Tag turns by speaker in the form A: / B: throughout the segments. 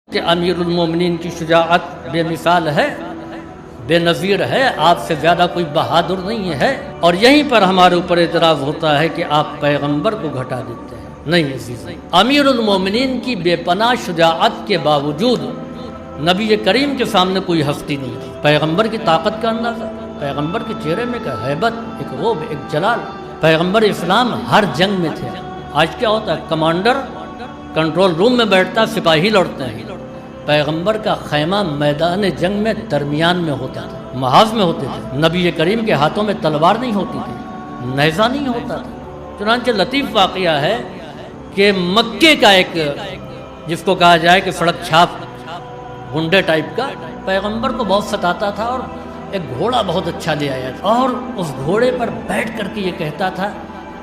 A: کہ امیر المومنین کی شجاعت بے مثال ہے، بے نظیر ہے، آپ سے زیادہ کوئی بہادر نہیں ہے، اور یہیں پر ہمارے اوپر اعتراض ہوتا ہے کہ آپ پیغمبر کو گھٹا دیتے ہیں۔ نہیں عزیز، امیر المومنین کی بے پناہ شجاعت کے باوجود نبی کریم کے سامنے کوئی ہستی نہیں تھی۔ پیغمبر کی طاقت کا اندازہ، پیغمبر کے چہرے میں ایک ہیبت، ایک روب، ایک جلال۔ پیغمبر اسلام ہر جنگ میں تھے۔ آج کیا ہوتا ہے، کمانڈر کنٹرول روم میں بیٹھتا، سپاہی لڑتے ہیں۔ پیغمبر کا خیمہ میدان جنگ میں درمیان میں ہوتا تھا، محاذ میں ہوتے تھے۔ نبی کریم کے ہاتھوں میں تلوار نہیں ہوتی تھی، نیزہ نہیں ہوتا تھا۔ چنانچہ لطیف واقعہ ہے کہ مکے کا ایک، جس کو کہا جائے کہ سڑک چھاپ گنڈے ٹائپ کا، پیغمبر کو بہت ستاتا تھا، اور ایک گھوڑا بہت اچھا لے آیا تھا، اور اس گھوڑے پر بیٹھ کر کے یہ کہتا تھا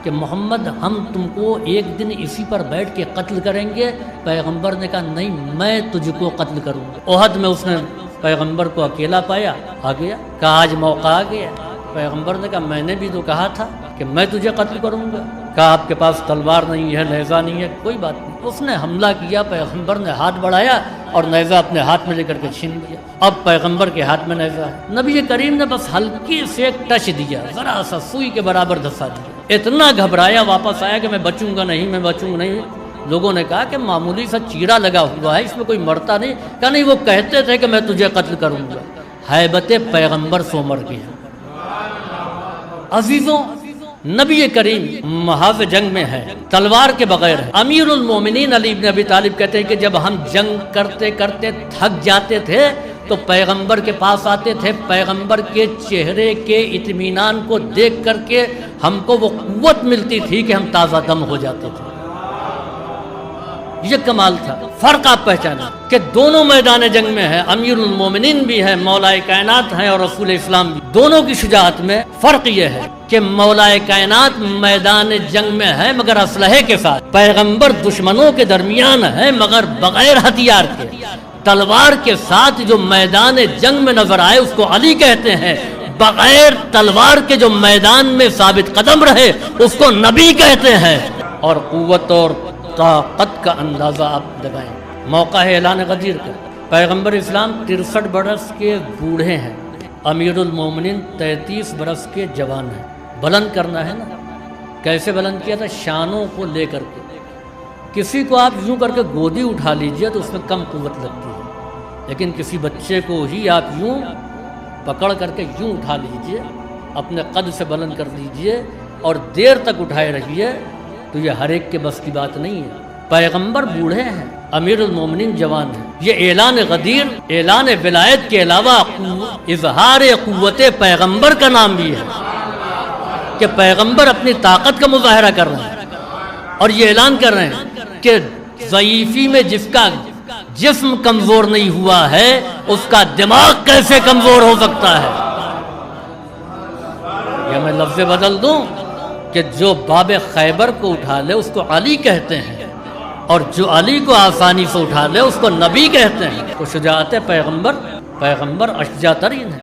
A: کہ محمد ہم تم کو ایک دن اسی پر بیٹھ کے قتل کریں گے۔ پیغمبر نے کہا نہیں، میں تجھ کو قتل کروں گا۔ احد میں اس نے پیغمبر کو اکیلا پایا، آ گیا، کہا آج موقع آ گیا۔ پیغمبر نے کہا میں نے بھی تو کہا تھا کہ میں تجھے قتل کروں گا۔ کہا آپ کے پاس تلوار نہیں ہے، نیزہ نہیں ہے، کوئی بات نہیں۔ اس نے حملہ کیا، پیغمبر نے ہاتھ بڑھایا اور نیزہ اپنے ہاتھ میں لے کر کے چھین لیا۔ اب پیغمبر کے ہاتھ میں نیزہ ہے۔ نبی کریم نے بس ہلکی سے ایک ٹچ دیا، ذرا سا سوئی کے برابر دھسا دیا۔ اتنا گھبرایا، واپس آیا کہ میں بچوں گا نہیں، میں بچوں گا نہیں۔ لوگوں نے کہا کہ معمولی سا چیرا لگا ہوا ہے، اس میں کوئی مرتا نہیں۔ کہا نہیں، وہ کہتے تھے کہ میں تجھے قتل کروں گا۔ ہیبت پیغمبر سو مر گیا۔ عزیزوں، نبی کریم محاذ جنگ میں ہے، تلوار کے بغیر ہے۔ امیر المومنین علی بن ابی طالب کہتے ہیں کہ جب ہم جنگ کرتے کرتے تھک جاتے تھے تو پیغمبر کے پاس آتے تھے، پیغمبر کے چہرے کے اطمینان کو دیکھ کر کے ہم کو وہ قوت ملتی تھی کہ ہم تازہ دم ہو جاتے تھے۔ یہ کمال تھا۔ فرق آپ پہچانا کہ دونوں میدان جنگ میں ہے، امیر المومنین بھی ہے، مولا کائنات ہیں، اور رسول اسلام بھی۔ دونوں کی شجاعت میں فرق یہ ہے کہ مولا کائنات میدان جنگ میں ہے مگر اسلحے کے ساتھ، پیغمبر دشمنوں کے درمیان ہے مگر بغیر ہتھیار کے، تلوار کے ساتھ جو میدان جنگ میں نظر آئے اس کو علی کہتے ہیں، بغیر تلوار کے جو میدان میں ثابت قدم رہے اس کو نبی کہتے ہیں۔ اور قوت اور طاقت کا اندازہ آپ لگائیں۔ موقع ہے اعلان غدیر کا۔ پیغمبر اسلام 63 برس کے بوڑھے ہیں، امیر المومنین 33 برس کے جوان ہیں۔ بلند کرنا ہے نا، کیسے بلند کیا تھا؟ شانوں کو لے کر کے۔ کسی کو آپ یوں کر کے گودی اٹھا لیجئے تو اس میں کم قوت لگتی ہے، لیکن کسی بچے کو ہی آپ یوں پکڑ کر کے یوں اٹھا لیجئے، اپنے قد سے بلند کر دیجئے اور دیر تک اٹھائے رکھیے، تو یہ ہر ایک کے بس کی بات نہیں ہے۔ پیغمبر بوڑھے ہیں، امیر المومنین جوان ہیں۔ یہ اعلان غدیر، اعلان ولایت کے علاوہ اظہار قوت پیغمبر کا نام بھی ہے کہ پیغمبر اپنی طاقت کا مظاہرہ کر رہے ہیں، اور یہ اعلان کر رہے ہیں کہ ضعیفی میں جس کا جسم کمزور نہیں ہوا ہے اس کا دماغ کیسے کمزور ہو سکتا ہے۔ یا میں لفظ بدل دوں کہ جو باب خیبر کو اٹھا لے اس کو علی کہتے ہیں، اور جو علی کو آسانی سے اٹھا لے اس کو نبی کہتے ہیں۔ تو شجاعت پیغمبر اشجع ترین ہے۔